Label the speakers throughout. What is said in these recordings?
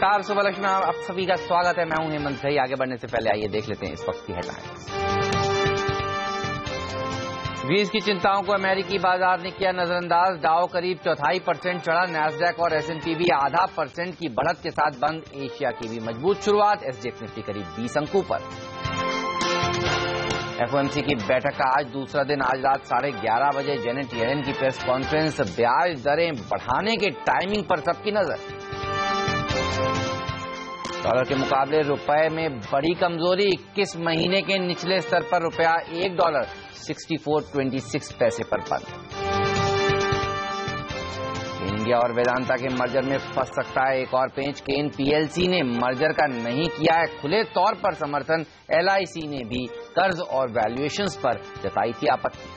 Speaker 1: नमस्कार, सुबह लक्ष्मी, आप सभी का स्वागत है। मैं हूं हेमंत सही। आगे बढ़ने से पहले आइए देख लेते हैं इस वक्त की हेडलाइंस। ग्रीस की चिंताओं को अमेरिकी बाजार ने किया नजरअंदाज। डाउ करीब 0.25% चढ़ा, नैस्डैक और S&P भी 0.5% की बढ़त के साथ बंद। एशिया की भी मजबूत शुरुआत, SGX निफ्टी करीब 20 अंकों पर। FOMC की बैठक का आज दूसरा दिन। आज रात 11:30 बजे जेनेट येलेन की प्रेस कॉन्फ्रेंस। ब्याज दरें बढ़ाने के टाइमिंग पर सबकी नजर। डॉलर के मुकाबले रुपए में बड़ी कमजोरी। 21 महीने के निचले स्तर पर रुपया $1 64.26 पैसे पर बंद। इंडिया और वेदांता के मर्जर में फंस सकता है एक और पेंच। केन PLC ने मर्जर का नहीं किया है खुले तौर पर समर्थन। LIC ने भी कर्ज और वैल्यूएशंस पर जताई थी आपत्ति।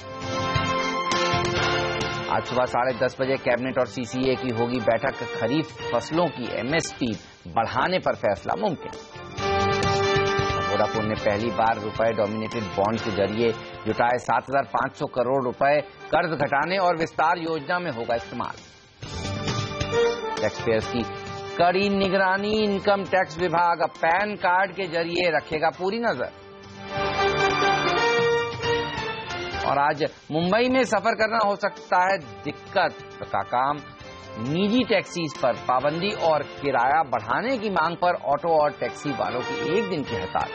Speaker 1: आज सुबह 10:30 बजे कैबिनेट और CCA की होगी बैठक। खरीफ फसलों की MSP बढ़ाने पर फैसला मुमकिन। वोडाफोन ने पहली बार रुपए डोमिनेटेड बॉन्ड के जरिए जुटाए 7,500 करोड़ रुपए। कर्ज घटाने और विस्तार योजना में होगा इस्तेमाल। टैक्स पेयर्स की कड़ी निगरानी। इनकम टैक्स विभाग अब पैन कार्ड के जरिए रखेगा पूरी नजर। और आज मुंबई में सफर करना हो सकता है दिक्कत का काम। निजी टैक्सीज पर पाबंदी और किराया बढ़ाने की मांग पर ऑटो और टैक्सी वालों की एक दिन की हड़ताल।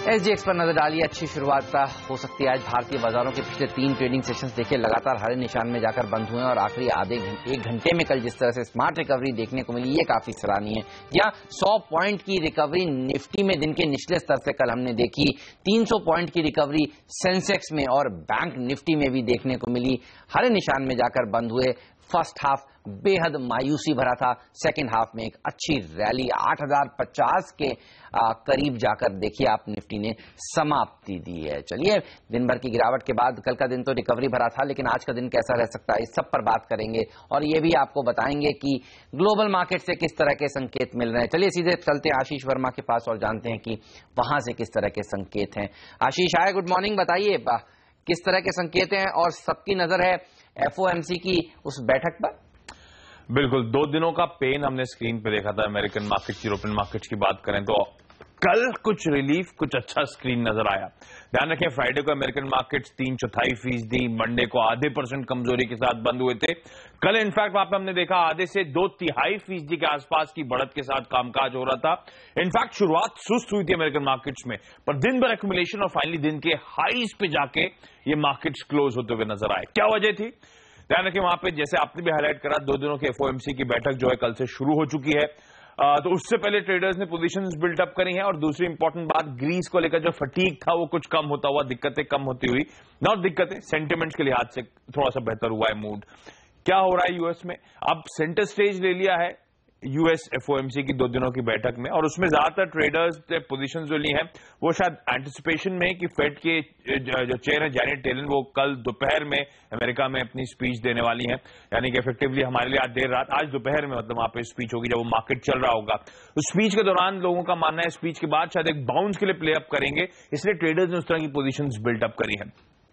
Speaker 1: SGX पर नजर डालिए। अच्छी शुरुआत हो सकती है आज भारतीय बाजारों के। पिछले 3 ट्रेडिंग सेशंस देखे लगातार हरे निशान में जाकर बंद हुए और आखिरी आधे एक घंटे में कल जिस तरह से स्मार्ट रिकवरी देखने को मिली, ये काफी सराहनीय है। यहाँ 100 पॉइंट की रिकवरी निफ्टी में दिन के निचले स्तर से कल हमने देखी। 300 पॉइंट की रिकवरी सेंसेक्स में और बैंक निफ्टी में भी देखने को मिली। हरे निशान में जाकर बंद हुए। फर्स्ट हाफ बेहद मायूसी भरा था। सेकेंड हाफ में एक अच्छी रैली 8,050 के करीब जाकर देखिए आप निफ्टी ने समाप्ति दी है। चलिए, दिन भर की गिरावट के बाद कल का दिन तो रिकवरी भरा था, लेकिन आज का दिन कैसा रह सकता है इस सब पर बात करेंगे और ये भी आपको बताएंगे कि ग्लोबल मार्केट से किस तरह के संकेत मिल रहे हैं। चलिए सीधे चलते हैं आशीष वर्मा के पास और जानते हैं कि वहां से किस तरह के संकेत हैं। आशीष आए, गुड मॉर्निंग। बताइए किस तरह के संकेत हैं और सबकी नजर है FOMC की उस बैठक पर।
Speaker 2: बिल्कुल, 2 दिनों का पेन हमने स्क्रीन पे देखा था। अमेरिकन मार्केट्स, यूरोपियन मार्केट्स की बात करें तो कल कुछ रिलीफ, कुछ अच्छा स्क्रीन नजर आया। ध्यान रखें, फ्राइडे को अमेरिकन मार्केट्स 3/4%, मंडे को 0.5% कमजोरी के साथ बंद हुए थे। कल इनफैक्ट वहां पे हमने देखा आधे से 2/3% के आसपास की बढ़त के साथ कामकाज हो रहा था। इनफैक्ट शुरुआत सुस्त हुई थी अमेरिकन मार्केट्स में, पर दिन भर एक्यूमुलेशन और फाइनली दिन के हाईज पे जाके ये मार्केट्स क्लोज होते हुए नजर आए। क्या वजह थी? ध्यान रखें, वहां पे जैसे आपने भी हाईलाइट करा, 2 दिनों के FOMC की बैठक जो है कल से शुरू हो चुकी है। तो उससे पहले ट्रेडर्स ने पोजीशंस बिल्टअप करी हैं। और दूसरी इंपॉर्टेंट बात, ग्रीस को लेकर जो फटीक था वो कुछ कम होता हुआ, दिक्कतें कम होती हुई, नॉट दिक्कतें, सेंटिमेंट्स के लिहाज से थोड़ा सा बेहतर हुआ है मूड। क्या हो रहा है यूएस में? अब सेंटर स्टेज ले लिया है US FOMC की 2 दिनों की बैठक में, और उसमें ज्यादातर ट्रेडर्स ने पोजीशंस जो ली हैं वो शायद एंटिसिपेशन में कि फेड के जो चेयर है जेनेट येलेन, वो कल दोपहर में अमेरिका में अपनी स्पीच देने वाली हैं। यानी कि इफेक्टिवली हमारे लिए आज देर रात, आज दोपहर में मतलब वहां पे स्पीच होगी जब वो मार्केट चल रहा होगा। उस स्पीच के दौरान लोगों का मानना है स्पीच के बाद शायद एक बाउंस के लिए प्ले अप करेंगे, इसलिए ट्रेडर्स ने उस तरह की पोजीशंस बिल्टअप करी है।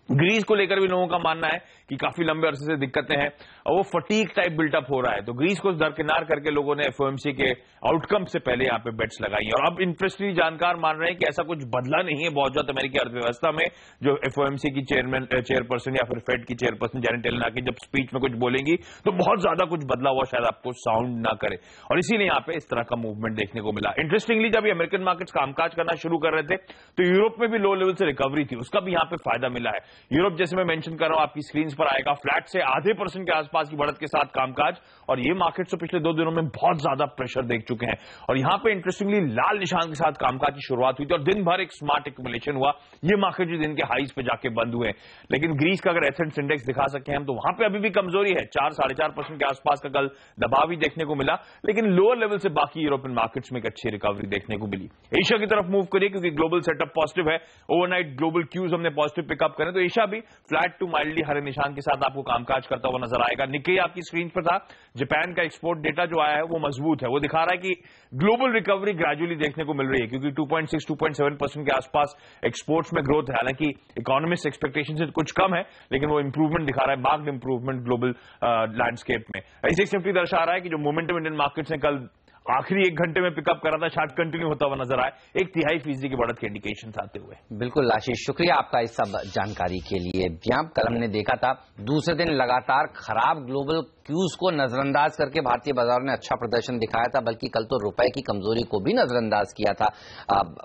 Speaker 2: ग्रीस को लेकर भी लोगों का मानना है कि काफी लंबे अरसे से दिक्कतें हैं और वो फटीक टाइप बिल्टअप हो रहा है, तो ग्रीस को दरकिनार करके लोगों ने FOMC के आउटकम से पहले यहाँ पे बेट्स लगाई हैं। और अब इंटरेस्टिंग जानकार मान रहे हैं कि ऐसा कुछ बदला नहीं है बहुत ज्यादा अमेरिकी अर्थव्यवस्था में। जो FOMC की चेयरपर्सन या फिर फेड की चेयरपर्सन जेनेट येलेन आके जब स्पीच में कुछ बोलेंगी तो बहुत ज्यादा कुछ बदला हुआ शायद आपको साउंड ना करे, और इसीलिए यहाँ पे इस तरह का मूवमेंट देखने को मिला। इंटरेस्टिंगली जब ये अमेरिकन मार्केट्स कामकाज करना शुरू कर रहे थे तो यूरोप में भी लो लेवल से रिकवरी थी, उसका भी यहाँ पे फायदा मिला है। यूरोप, जैसे मैं मेंशन कर रहा हूं, आपकी स्क्रीन पर आएगा, फ्लैट से 0.5% के आसपास की बढ़त के साथ कामकाज, और ये मार्केट्स तो पिछले 2 दिनों में बहुत ज्यादा प्रेशर देख चुके हैं। और यहां पे इंटरेस्टिंगली लाल निशान के साथ कामकाज की शुरुआत हुई थी और दिन भर एक स्मार्ट एक्यूमुलेशन हुआ। ये मार्केट जो दिन के हाईज पे जाके बंद हुए। लेकिन ग्रीस का अगर एसेट्स इंडेक्स दिखा सके हम तो वहां पे अभी भी कमजोरी है, 4-4.5% के आसपास का कल दबाव भी देखने को मिला, लेकिन लोअर लेवल से बाकी यूरोपियन मार्केट्स में एक अच्छी रिकवरी देखने को मिली। एशिया की तरफ मूव करिए क्योंकि ग्लोबल सेटअप पॉजिटिव है। ओवरनाइट ग्लोबल क्यूज हमने पॉजिटिव पिकअप करें तो एशिया भी फ्लैट टू माइल्डली हरे निशान के साथ आपको कामकाज करता हुआ नजर आएगा। निक्केई आपकी स्क्रीन पर था। जापान का एक्सपोर्ट डेटा जो आया है वो मजबूत है, वो दिखा रहा है कि ग्लोबल रिकवरी ग्रेजुअली देखने को मिल रही है, क्योंकि 2.6-2.7% के आसपास एक्सपोर्ट्स में ग्रोथ है। हालांकि इकोनॉमिस्ट एक्सपेक्टेशन से कुछ कम है, लेकिन वो इंप्रूवमेंट दिखा रहा है, मार्क्ड इंप्रूवमेंट ग्लोबल लैंडस्केप में। एसिक्स निफ्टी दर्शा रहा है कि जो मोमेंटम इंडियन मार्केट्स ने कल आखिरी 1 घंटे में पिकअप करा था, शायद कंटिन्यू होता हुआ नजर आए, 1/3% की बढ़त के इंडिकेशन आते हुए।
Speaker 1: बिल्कुल आशीष, शुक्रिया आपका इस सब जानकारी के लिए। कल हमने देखा था दूसरे दिन लगातार खराब ग्लोबल क्यूज को नजरअंदाज करके भारतीय बाजारों ने अच्छा प्रदर्शन दिखाया था, बल्कि कल तो रुपए की कमजोरी को भी नजरअंदाज किया था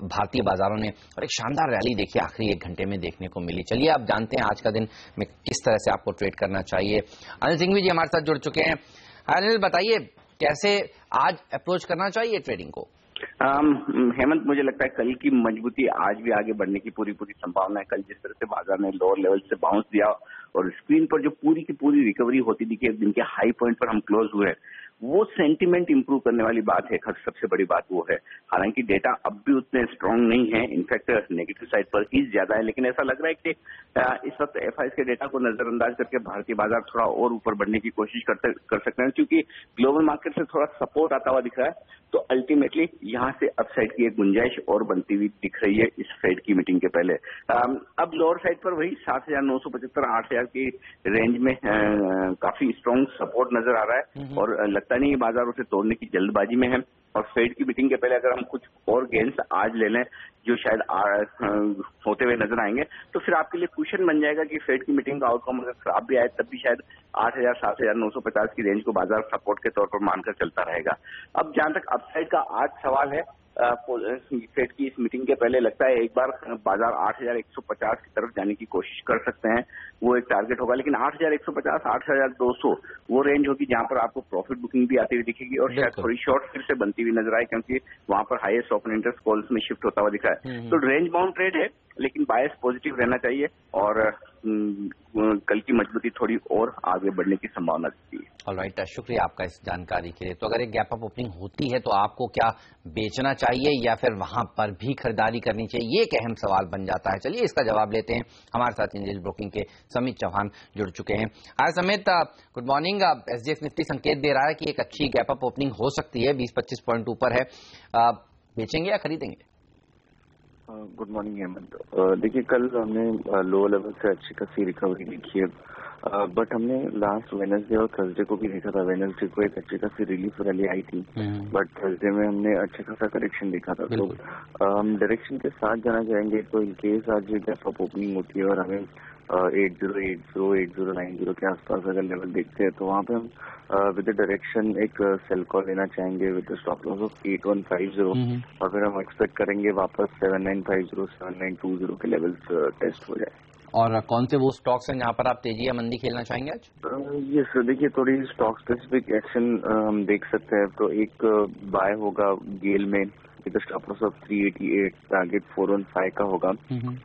Speaker 1: भारतीय बाजारों ने, और एक शानदार रैली देखिए आखिरी 1 घंटे में देखने को मिली। चलिए आप जानते हैं आज का दिन में किस तरह से आपको ट्रेड करना चाहिए। अनिल सिंघवी जी हमारे साथ जुड़ चुके हैं। अनिल बताइए कैसे आज अप्रोच करना चाहिए ट्रेडिंग को?
Speaker 3: हेमंत, मुझे लगता है कल की मजबूती आज भी आगे बढ़ने की पूरी संभावना है। कल जिस तरह से बाजार ने लोअर लेवल से बाउंस दिया और स्क्रीन पर जो पूरी की पूरी रिकवरी होती दिखी, दिन के हाई पॉइंट पर हम क्लोज हुए, वो सेंटिमेंट इंप्रूव करने वाली बात है। सबसे बड़ी बात वो है, हालांकि डेटा अब भी उतने स्ट्रांग नहीं है, इनफैक्ट नेगेटिव साइड पर ही ज्यादा है, लेकिन ऐसा लग रहा है कि इस वक्त एफआईएस के डेटा को नजरअंदाज करके भारतीय बाजार थोड़ा और ऊपर बढ़ने की कोशिश कर सकते हैं, क्योंकि ग्लोबल मार्केट से थोड़ा सपोर्ट आता हुआ दिख रहा है। तो अल्टीमेटली यहाँ से अपसाइड की एक गुंजाइश और बनती हुई दिख रही है इस फेड की मीटिंग के पहले। अब लोअर साइड पर वही 7,975-8,000 की रेंज में काफी स्ट्रांग सपोर्ट नजर आ रहा है, और लगता नहीं बाजार उसे तोड़ने की जल्दबाजी में है। और फेड की मीटिंग के पहले अगर हम कुछ और गेंस आज ले लें जो शायद होते हुए नजर आएंगे, तो फिर आपके लिए क्वेश्चन बन जाएगा कि फेड की मीटिंग का आउटकम अगर खराब भी आए तब भी शायद 8,000-7,950 की रेंज को बाजार सपोर्ट के तौर पर मानकर चलता रहेगा। अब जहां तक अपसाइड का आज सवाल है, फेड की इस मीटिंग के पहले लगता है एक बार बाजार 8,150 की तरफ जाने की कोशिश कर सकते हैं, वो एक टारगेट होगा। लेकिन 8,150, 8,200 वो रेंज होगी जहां पर आपको प्रॉफिट बुकिंग भी आती हुई दिखेगी, और शायद थोड़ी शॉर्ट फिर से बनती हुई नजर आए, क्योंकि वहां पर हाईएस्ट ओपन इंटरेस्ट कॉल्स में शिफ्ट होता हुआ दिखा है। तो रेंज बाउंड ट्रेड है, लेकिन बायस पॉजिटिव रहना चाहिए, और कल की मजबूती थोड़ी और आगे बढ़ने की संभावना दिखती है।
Speaker 1: ऑलराइट, शुक्रिया आपका इस जानकारी के लिए। तो अगर एक गैप अप ओपनिंग होती है तो आपको क्या बेचना चाहिए या फिर वहां पर भी खरीदारी करनी चाहिए, ये एक अहम सवाल बन जाता है। चलिए इसका जवाब लेते हैं। हमारे साथ इंडियन ब्रोकिंग के समित चौहान जुड़ चुके हैं। हाय समित, गुड मॉर्निंग। एसजीएक्स निफ्टी संकेत दे रहा है कि एक अच्छी गैप अप ओपनिंग हो सकती है, 20-25 पॉइंट ऊपर है। बेचेंगे या खरीदेंगे?
Speaker 4: Good morning Hemant. देखिए कल हमने लो लेवल से अच्छी खासी रिकवरी देखी है, बट हमने लास्ट वेडनेसडे और थर्सडे को भी देखा था। वेडनेसडे को एक अच्छी खासी रिलीफ रैली आई थी, बट थर्सडे में हमने अच्छा खासा करेक्शन देखा था। तो हम डायरेक्शन के साथ जाना चाहेंगे। तो इन केस आज गैप अप ओपनिंग होती है और हमें 8080 8090 के आसपास अगर लेवल देखते हैं, तो वहाँ पे हम विद डायरेक्शन एक सेल कॉल लेना चाहेंगे विद स्टॉप लॉस ऑफ 8150, और फिर हम एक्सपेक्ट करेंगे वापस 7950 7920 के लेवल्स टेस्ट हो जाए।
Speaker 1: और कौन से वो स्टॉक्स हैं जहां पर आप तेजी या मंदी खेलना चाहेंगे आज?
Speaker 4: ये सर देखिए थोड़ी स्टॉक स्पेसिफिक एक्शन हम देख सकते हैं। तो एक बाय होगा गेल में with stop loss of 388, target 415 का होगा,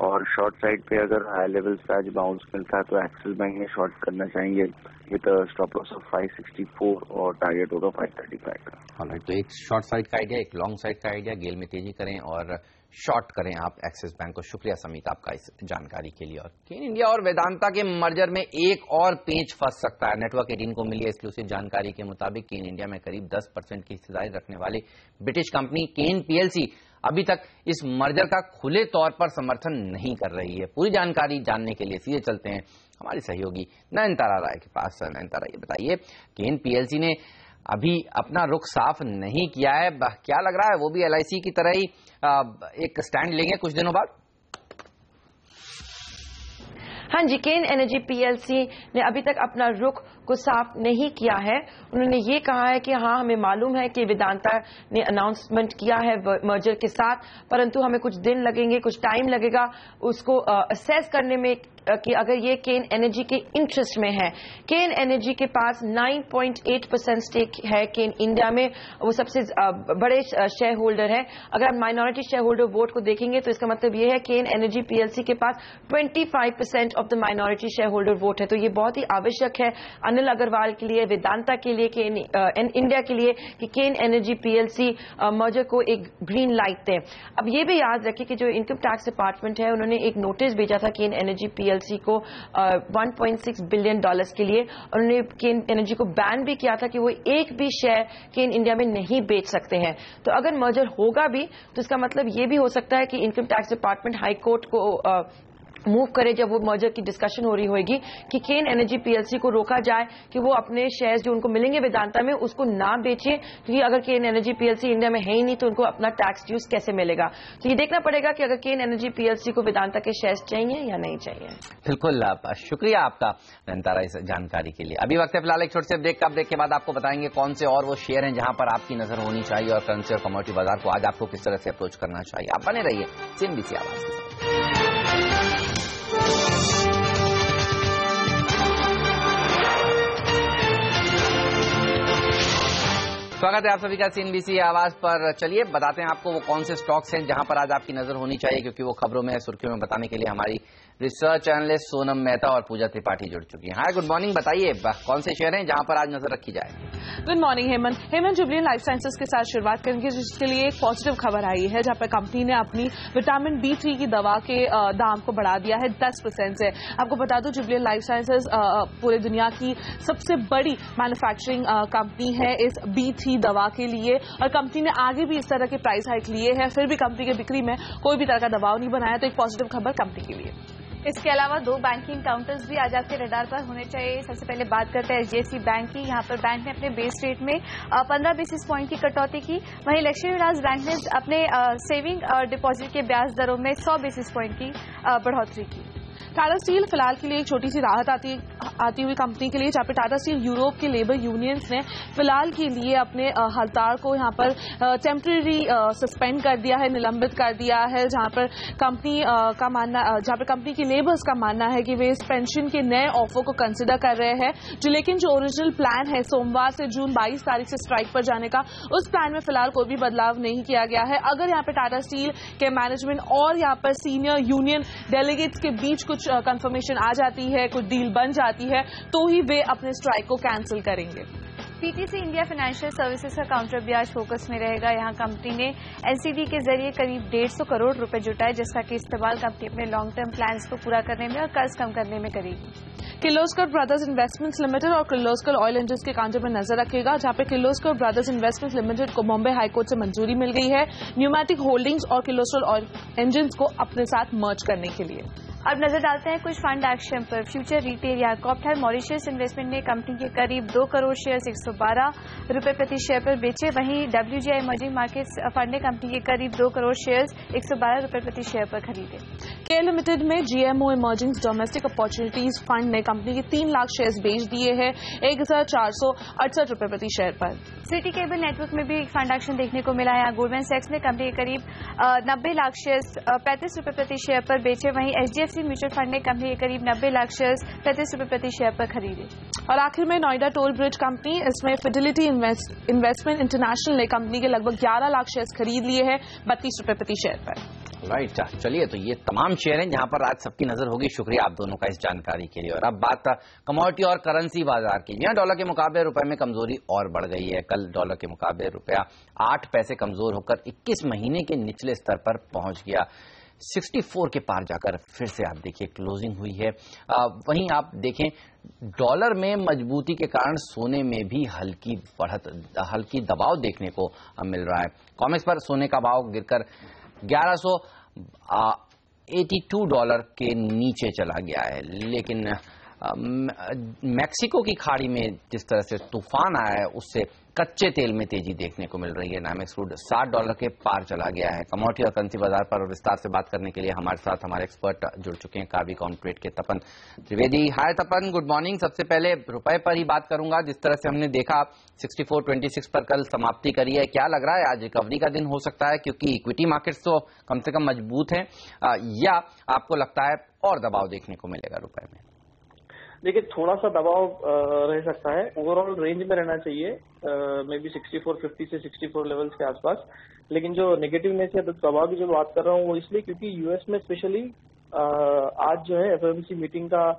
Speaker 4: और शॉर्ट साइड पे अगर हाई लेवल से आज बाउंस मिलता है तो एक्सिस बैंक में शॉर्ट करना चाहेंगे विद स्टॉप लॉस ऑफ 564 और टारगेट होगा 535 का।
Speaker 1: ऑलराइट, तो एक शॉर्ट साइड का आइडिया, एक लॉन्ग साइड का आइडिया, गेल में तेजी करें और शॉर्ट करें आप एक्सिस बैंक को। शुक्रिया समित आपका इस जानकारी के लिए। और केन इंडिया और वेदांता के मर्जर में एक और पेंच फंस सकता है। नेटवर्क 18 को मिली एक्सक्लूसिव जानकारी के मुताबिक केन इंडिया में करीब 10% की हिस्सेदारी रखने वाली ब्रिटिश कंपनी केन पीएलसी अभी तक इस मर्जर का खुले तौर पर समर्थन नहीं कर रही है। पूरी जानकारी जानने के लिए सीधे चलते हैं हमारी सहयोगी नयनतारा राय के पास। नयनतारा, ये बताइए, केन पीएलसी ने अभी अपना रुख साफ नहीं किया है, क्या लग रहा है वो भी एलआईसी की तरह ही एक स्टैंड लेंगे कुछ दिनों बाद?
Speaker 5: हाँ जी, केन एनर्जी पीएलसी ने अभी तक अपना रुख को साफ नहीं किया है। उन्होंने ये कहा है कि हाँ, हमें मालूम है कि वेदांता ने अनाउंसमेंट किया है मर्जर के साथ, परंतु हमें कुछ दिन लगेंगे, कुछ टाइम लगेगा उसको असेस करने में कि अगर ये केन एनर्जी के इंटरेस्ट में है। केन एनर्जी के पास 9.8% स्टेक है केन इंडिया में, वो सबसे बड़े शेयर होल्डर है। अगर आप माइनॉरिटी शेयर होल्डर वोट को देखेंगे तो इसका मतलब ये है केन एनर्जी पीएलसी के पास 25% of the minority share holder vote है। तो ये बहुत ही आवश्यक है अनिल अग्रवाल के लिए, वेदांता के लिए, केन इंडिया के लिए कि केन एनर्जी पीएलसी मर्जर को एक ग्रीन लाइट दें। अब ये भी याद रखें कि जो इनकम टैक्स डिपार्टमेंट है उन्होंने एक नोटिस भेजा था केन एनर्जी पीएलसी को $1.6 बिलियन के लिए। उन्होंने केन एनर्जी को बैन भी किया था कि वो एक भी शेयर केन इंडिया में नहीं बेच सकते हैं। तो अगर मर्जर होगा भी तो इसका मतलब ये भी हो सकता है कि income tax department high court को मूव करे, जब वो मर्जर की डिस्कशन हो रही होगी, कि केन एनर्जी पीएलसी को रोका जाए कि वो अपने शेयर्स जो उनको मिलेंगे वेदांता में उसको ना बेचे, क्योंकि अगर केन एनर्जी पीएलसी इंडिया में है ही नहीं तो उनको अपना टैक्स ड्यूज कैसे मिलेगा। तो ये देखना पड़ेगा कि अगर केन एनर्जी पीएलसी को वेदांता के शेयर्स चाहिए या नहीं चाहिए।
Speaker 1: बिल्कुल, शुक्रिया आपका नयनतारा इस जानकारी के लिए। अभी वक्त है फिलहाल एक छोटे से ब्रेक का। ब्रेक के बाद आपको बताएंगे कौन से और वो शेयर हैं जहां पर आपकी नजर होनी चाहिए और करेंसी और कमोडिटी बाजार को आज आपको किस तरह से अप्रोच करना चाहिए। आप बने रहिए CNBC आवाज के साथ। स्वागत है आप सभी का CNBC आवाज पर। चलिए बताते हैं आपको वो कौन से स्टॉक्स हैं जहां पर आज आपकी नजर होनी चाहिए, क्योंकि वो खबरों में सुर्खियों में बताने के लिए हमारी रिसर्च एनालिस्ट सोनम मेहता और पूजा त्रिपाठी जुड़ चुकी हैं। हाय, गुड मॉर्निंग। बताइए कौन से शेयर हैं जहां पर आज नजर रखी जाए।
Speaker 6: Good morning Hemant. Jubilant Life Sciences के साथ शुरुआत करेंगे, जिसके लिए एक पॉजिटिव खबर आई है, जहां पर कंपनी ने अपनी विटामिन B3 की दवा के दाम को बढ़ा दिया है 10% से। आपको बता दूं, जुबलिएंट लाइफ साइंसेज पूरे दुनिया की सबसे बड़ी मैन्युफैक्चरिंग कंपनी है इस B3 दवा के लिए, और कंपनी ने आगे भी इस तरह के प्राइस हाइक लिए हैं, फिर भी कंपनी की बिक्री में कोई भी तरह का दबाव नहीं बनाया। तो एक पॉजिटिव खबर कंपनी के लिए।
Speaker 7: इसके अलावा 2 बैंकिंग काउंटर्स भी आज आपके रडार पर होने चाहिए। सबसे पहले बात करते हैं HDFC बैंक की। यहाँ पर बैंक ने अपने बेस रेट में 15 बेसिस पॉइंट की कटौती की। वहीं लक्ष्मी विलास बैंक ने अपने सेविंग और डिपॉजिट के ब्याज दरों में 100 बेसिस पॉइंट की बढ़ोतरी की।
Speaker 6: टाटा स्टील फिलहाल के लिए एक छोटी सी राहत आती हुई कंपनी के लिए, जहां पे टाटा स्टील यूरोप के लेबर यूनियंस ने फिलहाल के लिए अपने हड़ताल को यहां पर टेम्परेरी सस्पेंड कर दिया है, निलंबित कर दिया है, जहां पर कंपनी की लेबर्स का मानना है कि वे इस पेंशन के नए ऑफर को कंसिडर कर रहे हैं, लेकिन जो ओरिजिनल प्लान है सोमवार से जून 22 तारीख से स्ट्राइक पर जाने का, उस प्लान में फिलहाल कोई भी बदलाव नहीं किया गया है। अगर यहाँ पे टाटा स्टील के मैनेजमेंट और यहाँ पर सीनियर यूनियन डेलीगेट्स के बीच कुछ कंफर्मेशन आ जाती है, कुछ डील बन जाती है, तो ही वे अपने स्ट्राइक को कैंसिल करेंगे।
Speaker 7: पीटीसी इंडिया फाइनेंशियल सर्विसेज का काउंटर ब्याज फोकस में रहेगा। यहाँ कंपनी ने एनसीडी के जरिए करीब 150 करोड़ रुपए जुटाए, जिसका कि इस्तेमाल कंपनी अपने लॉन्ग टर्म प्लान्स को पूरा करने में और कर्ज कम करने में करेगी।
Speaker 6: किर्लोस्कर ब्रदर्स इन्वेस्टमेंट्स लिमिटेड और किर्लोस्कर ऑयल इंजन्स के काउंटर पर नजर रखेगा, जहां पे किर्लोस्कर ब्रदर्स इन्वेस्टमेंट्स लिमिटेड को बॉम्बे हाईकोर्ट से मंजूरी मिल गई है न्यूमैटिक होल्डिंग्स और किर्लोस्कर ऑयल इंजन्स को अपने साथ मर्ज करने के लिए।
Speaker 7: अब नजर डालते हैं कुछ फंड एक्शन पर। फ्यूचर रिटेल या कॉप्टाइल मॉरिशस इन्वेस्टमेंट ने कंपनी के करीब 2 करोड़ शेयर्स 112 रुपए प्रति शेयर पर बेचे। वहीं WGI इमर्जिंग मार्केट्स फंड ने कंपनी के करीब 2 करोड़ शेयर्स 112 रुपए प्रति शेयर पर खरीदे।
Speaker 6: केल लिमिटेड में GMO emerging domestic opportunities fund ने कंपनी के 3 लाख शेयर्स बेच दिए हैं 1468 रुपए प्रति शेयर पर।
Speaker 7: सिटी केबल नेटवर्क में भी एक फंड एक्शन देखने को मिला है। गोल्डमैन सैक्स ने कंपनी के करीब 90 लाख शेयर्स 35 रुपए प्रति शेयर पर बेचे। वहीं HDFC म्यूचुअल फंड ने कंपनी के करीब 90 लाख शेयर्स 35 रुपए प्रति शेयर पर खरीदे।
Speaker 6: और आखिर में नोएडा टोल ब्रिज कंपनी, इसमें फिडेलिटी इन्वेस्टमेंट इंटरनेशनल ने कंपनी के लगभग 11 लाख शेयर्स खरीद लिए हैं 32 रुपए प्रति शेयर पर।
Speaker 1: राइट, चलिए तो ये तमाम शेयर हैं जहां पर आज सबकी नजर होगी। शुक्रिया आप दोनों का इस जानकारी के लिए। और अब बात कमोडिटी और करेंसी बाजार की। यहाँ डॉलर के मुकाबले रुपए में कमजोरी और बढ़ गई है। कल डॉलर के मुकाबले रुपया 8 पैसे कमजोर होकर 21 महीने के निचले स्तर पर पहुंच गया। 64 के पार जाकर फिर से आप देखिए क्लोजिंग हुई है। वहीं आप देखें डॉलर में मजबूती के कारण सोने में भी हल्की दबाव देखने को मिल रहा है। कॉमेक्स पर सोने का भाव गिरकर $1182 के नीचे चला गया है। लेकिन मैक्सिको की खाड़ी में जिस तरह से तूफान आया है उससे कच्चे तेल में तेजी देखने को मिल रही है। नामेक्स क्रूड $60 के पार चला गया है। कमोडिटी और करेंसी बाजार पर विस्तार से बात करने के लिए हमारे साथ हमारे एक्सपर्ट जुड़ चुके हैं, कार्वी काउंटरेट के तपन त्रिवेदी। हाय तपन, गुड मॉर्निंग। सबसे पहले रुपए पर ही बात करूंगा। जिस तरह से हमने देखा 64.26 पर कल समाप्ति करी है, क्या लग रहा है आज रिकवरी का दिन हो सकता है, क्योंकि इक्विटी मार्केट्स तो कम से कम मजबूत हैं, या आपको लगता है और दबाव देखने को मिलेगा रुपए में?
Speaker 8: देखिए, थोड़ा सा दबाव रह सकता है। ओवरऑल रेंज में रहना चाहिए, मे बी 64.50 से 64 लेवल्स के आसपास। लेकिन जो नेगेटिवनेस है, दबाव की जो बात कर रहा हूँ वो इसलिए क्योंकि यूएस में स्पेशली आज जो है FOMC मीटिंग का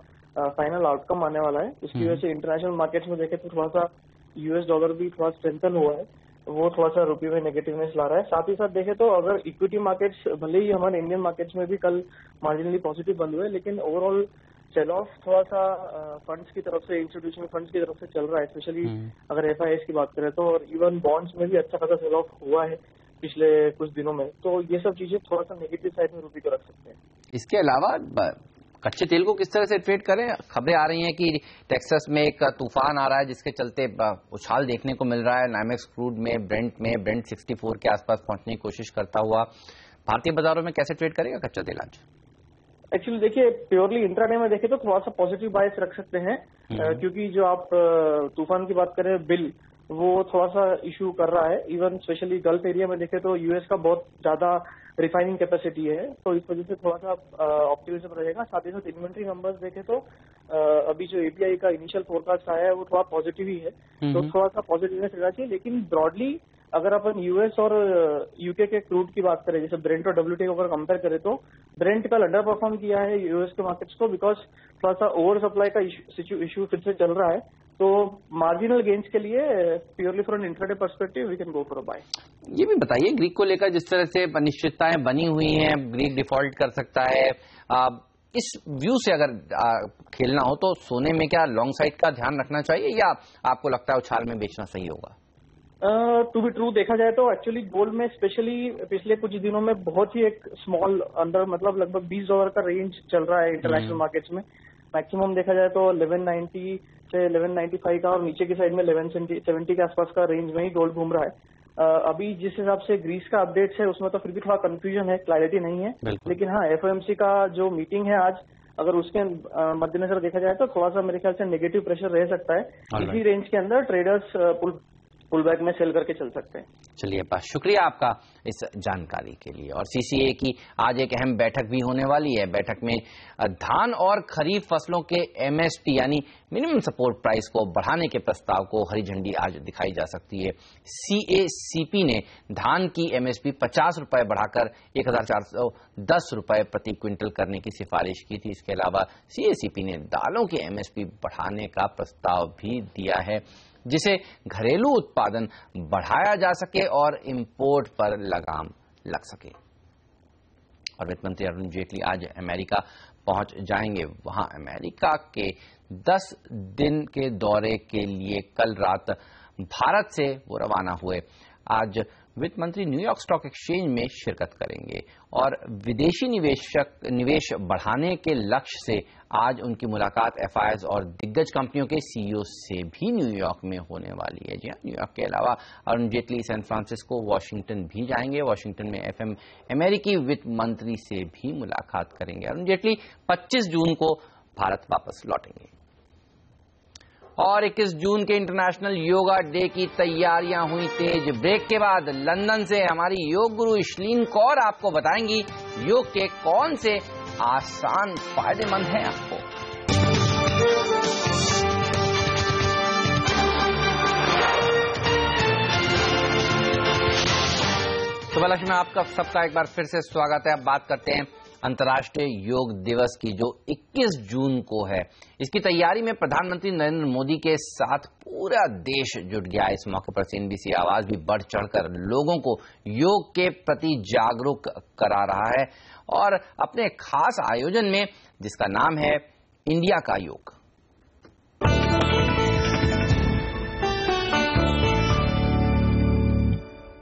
Speaker 8: फाइनल आउटकम आने वाला है। उसकी वजह से इंटरनेशनल मार्केट्स में देखें तो थोड़ा सा US डॉलर भी थोड़ा स्ट्रेंथन हुआ है। वो थोड़ा सा रुपये में नेगेटिवनेस ला रहा है। साथ ही साथ देखें तो अगर इक्विटी मार्केट्स भले ही हमारे इंडियन मार्केट्स में भी कल मार्जिनली पॉजिटिव बंद हुए, लेकिन ओवरऑल सेल ऑफ थोड़ा सा फंड्स की तरफ से, इंस्टीट्यूशनल फंड्स की तरफ से चल रहा है, स्पेशली अगर FIIs की बात करें तो। और इवन बॉन्ड्स में भी अच्छा खासा सेल ऑफ हुआ है पिछले कुछ दिनों में। तो ये सब चीजें थोड़ा सा नेगेटिव साइड में रुपये को रख सकते हैं।
Speaker 1: इसके अलावा कच्चे तेल को किस तरह से ट्रेड करें? खबरें आ रही हैं कि टेक्सास में एक तूफान आ रहा है जिसके चलते उछाल देखने को मिल रहा है। नाइमेक्स क्रूड में, ब्रेंट 64 के आसपास पहुंचने की कोशिश करता हुआ। भारतीय बाजारों में कैसे ट्रेड करेगा कच्चा तेल आज?
Speaker 8: एक्चुअली देखिए, प्योरली इंट्राडे में देखें तो थोड़ा सा पॉजिटिव बायस रख सकते हैं, क्योंकि जो आप तूफान की बात करें, बिल वो थोड़ा सा इशू कर रहा है। इवन स्पेशली गल्फ एरिया में देखें तो यूएस का बहुत ज्यादा रिफाइनिंग कैपेसिटी है, तो इस वजह से थोड़ा सा ऑप्टिमिज्म रहेगा। साथ ही साथ इन्वेंट्री नंबर्स देखें तो अभी जो API का इनिशियल फोरकास्ट आया है वो थोड़ा पॉजिटिव ही है, तो थोड़ा सा पॉजिटिवनेस रहना चाहिए। लेकिन ब्रॉडली अगर अपन यूएस और यूके के क्रूड की बात करें, जैसे ब्रेंट और WTI को अगर कंपेयर करें तो ब्रेंट कल अंडर परफॉर्म किया है यूएस के मार्केट्स को, बिकॉज थोड़ा सा ओवर सप्लाई का इशू फिर से चल रहा है। तो मार्जिनल गेन्स के लिए purely for an intraday perspective we can go for a buy.
Speaker 1: ये भी बताइए, ग्रीक को लेकर जिस तरह से अनिश्चितताएं बनी हुई हैं, ग्रीक डिफॉल्ट कर सकता है, इस व्यू से अगर खेलना हो तो सोने में क्या लॉन्ग साइड का ध्यान रखना चाहिए, या आपको लगता है उछाल में बेचना सही होगा?
Speaker 8: टू बी ट्रू देखा जाए तो एक्चुअली गोल्ड में स्पेशली पिछले कुछ दिनों में बहुत ही एक स्मॉल अंदर, मतलब लगभग $20 का रेंज चल रहा है इंटरनेशनल मार्केट्स में। मैक्सिमम देखा जाए तो 1190 से 1195 का, और नीचे की साइड में 1170 के आसपास का रेंज में ही गोल्ड घूम रहा है। अभी जिस हिसाब से ग्रीस का अपडेट्स है उसमें तो फिर भी थोड़ा कंफ्यूजन है, क्लैरिटी नहीं है। लेकिन हाँ, FOMC का जो मीटिंग है आज, अगर उसके मद्देनजर देखा जाए तो थोड़ा सा मेरे ख्याल से नेगेटिव प्रेशर रह सकता है। इसी रेंज के अंदर ट्रेडर्स पुल बैक में सेल करके चल सकते हैं।
Speaker 1: चलिए, बस शुक्रिया आपका इस जानकारी के लिए। और CCA की आज एक अहम बैठक भी होने वाली है। बैठक में धान और खरीफ फसलों के MSP यानी मिनिमम सपोर्ट प्राइस को बढ़ाने के प्रस्ताव को हरी झंडी आज दिखाई जा सकती है। CACP ने धान की MSP 50 रुपए बढ़ाकर 1410 रुपए प्रति क्विंटल करने की सिफारिश की थी। इसके अलावा CACP ने दालों की MSP बढ़ाने का प्रस्ताव भी दिया है, जिसे घरेलू उत्पादन बढ़ाया जा सके और इंपोर्ट पर लगाम लग सके। और वित्त मंत्री अरुण जेटली आज अमेरिका पहुंच जाएंगे। वहां अमेरिका के 10 दिन के दौरे के लिए कल रात भारत से वो रवाना हुए। आज वित्त मंत्री न्यूयॉर्क स्टॉक एक्सचेंज में शिरकत करेंगे और विदेशी निवेश बढ़ाने के लक्ष्य से आज उनकी मुलाकात FIIs और दिग्गज कंपनियों के CEO से भी न्यूयॉर्क में होने वाली है। जी हाँ, न्यूयॉर्क के अलावा Arun Jaitley San Francisco, Washington भी जाएंगे। वॉशिंगटन में अमेरिकी वित्त मंत्री से भी मुलाकात करेंगे। अरुण जेटली 25 जून को भारत वापस लौटेंगे। और 21 जून के इंटरनेशनल योगा डे की तैयारियां हुई तेज। ब्रेक के बाद लंदन से हमारी योग गुरु इशलीन कौर आपको बताएंगी योग के कौन से आसान फायदेमंद हैं आपको। सुबह लक्ष्मी में आपका सबका एक बार फिर से स्वागत है। अब बात करते हैं अंतर्राष्ट्रीय योग दिवस की, जो 21 जून को है। इसकी तैयारी में प्रधानमंत्री नरेंद्र मोदी के साथ पूरा देश जुट गया। इस मौके पर CNBC आवाज भी बढ़ चढ़कर लोगों को योग के प्रति जागरूक करा रहा है, और अपने खास आयोजन में, जिसका नाम है इंडिया का योग।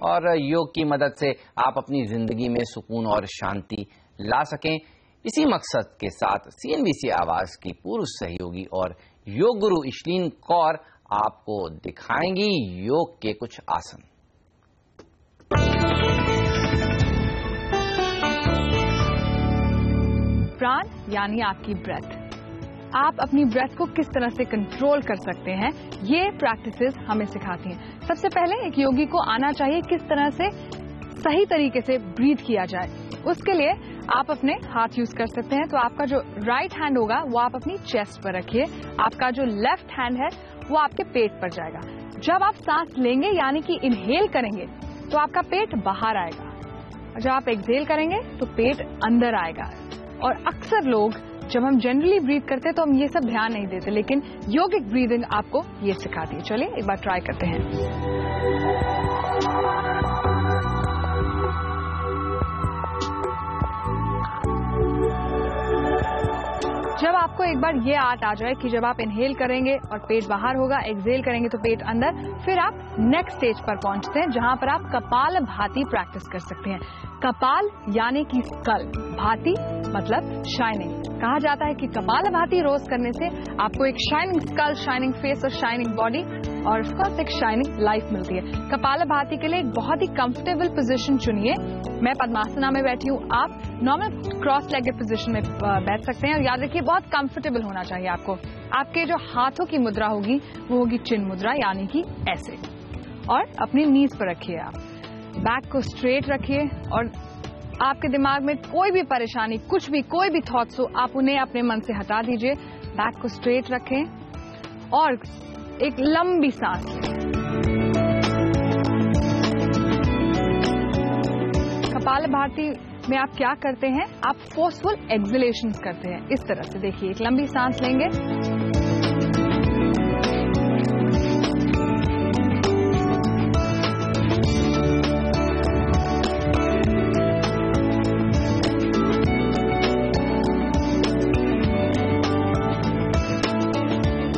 Speaker 1: और योग की मदद से आप अपनी जिंदगी में सुकून और शांति ला सकें, इसी मकसद के साथ CNBC आवाज की पूर्व सहयोगी और योग गुरु इशलीन कौर आपको दिखाएंगी योग के कुछ आसन।
Speaker 9: प्राण यानी आपकी ब्रेथ। आप अपनी ब्रेथ को किस तरह से कंट्रोल कर सकते हैं, ये प्रैक्टिसेस हमें सिखाती हैं। सबसे पहले एक योगी को आना चाहिए किस तरह से सही तरीके से ब्रीथ किया जाए। उसके लिए आप अपने हाथ यूज कर सकते हैं। तो आपका जो राइट हैंड होगा वो आप अपनी चेस्ट पर रखिए, आपका जो लेफ्ट हैंड है वो आपके पेट पर जाएगा। जब आप सांस लेंगे यानी कि इनहेल करेंगे तो आपका पेट बाहर आएगा, और जब आप एक्सहेल करेंगे तो पेट अंदर आएगा। और अक्सर लोग, जब हम जनरली ब्रीथ करते हैं तो हम ये सब ध्यान नहीं देते, लेकिन योगिक ब्रीदिंग आपको ये सिखाती है। चलिए एक बार ट्राई करते हैं। एक बार ये आर्ट आ जाए कि जब आप इनहेल करेंगे और पेट बाहर होगा, एक्सहेल करेंगे तो पेट अंदर, फिर आप नेक्स्ट स्टेज पर पहुंचते हैं जहां पर आप कपालभाति प्रैक्टिस कर सकते हैं। कपाल यानी कि स्कल, भाती मतलब शाइनिंग। कहा जाता है कि कपालभाति रोज करने से आपको एक शाइनिंग स्कल, शाइनिंग फेस और शाइनिंग बॉडी और ऑफ कोर्स एक शाइनिंग लाइफ मिलती है। कपालभाति के लिए एक बहुत ही कंफर्टेबल पोजीशन चुनिए। मैं पद्मासना में बैठी हूँ, आप नॉर्मल क्रॉस लेगेड पोजीशन में बैठ सकते हैं और याद रखिए बहुत कंफर्टेबल होना चाहिए आपको। आपके जो हाथों की मुद्रा होगी वो होगी चिन्ह मुद्रा, यानी कि ऐसे, और अपनी नीज पर रखिए। आप बैक को स्ट्रेट रखिए और आपके दिमाग में कोई भी परेशानी, कुछ भी, कोई भी थॉट्स हो, आप उन्हें अपने मन से हटा दीजिए। बैक को स्ट्रेट रखें और एक लंबी सांस लें। कपालभाति में आप क्या करते हैं? आप फोर्सफुल एक्सहेलेशंस करते हैं। इस तरह से देखिए, एक लंबी सांस लेंगे,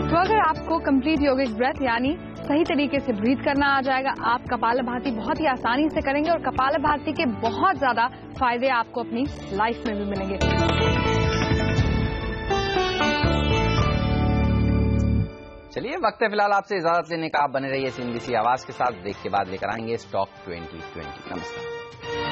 Speaker 9: तो अगर आपको कंप्लीट योगिक ब्रेथ यानी सही तरीके से ब्रीथ करना आ जाएगा, आप कपालभाति बहुत ही आसानी से करेंगे और कपालभाति के बहुत ज्यादा फायदे आपको अपनी लाइफ में भी मिलेंगे।
Speaker 1: चलिए, वक्त है फिलहाल आपसे इजाजत लेने का। आप बने रहिए CNBC आवाज के साथ। ब्रेक के बाद लेकर आएंगे स्टॉक 2020। नमस्कार।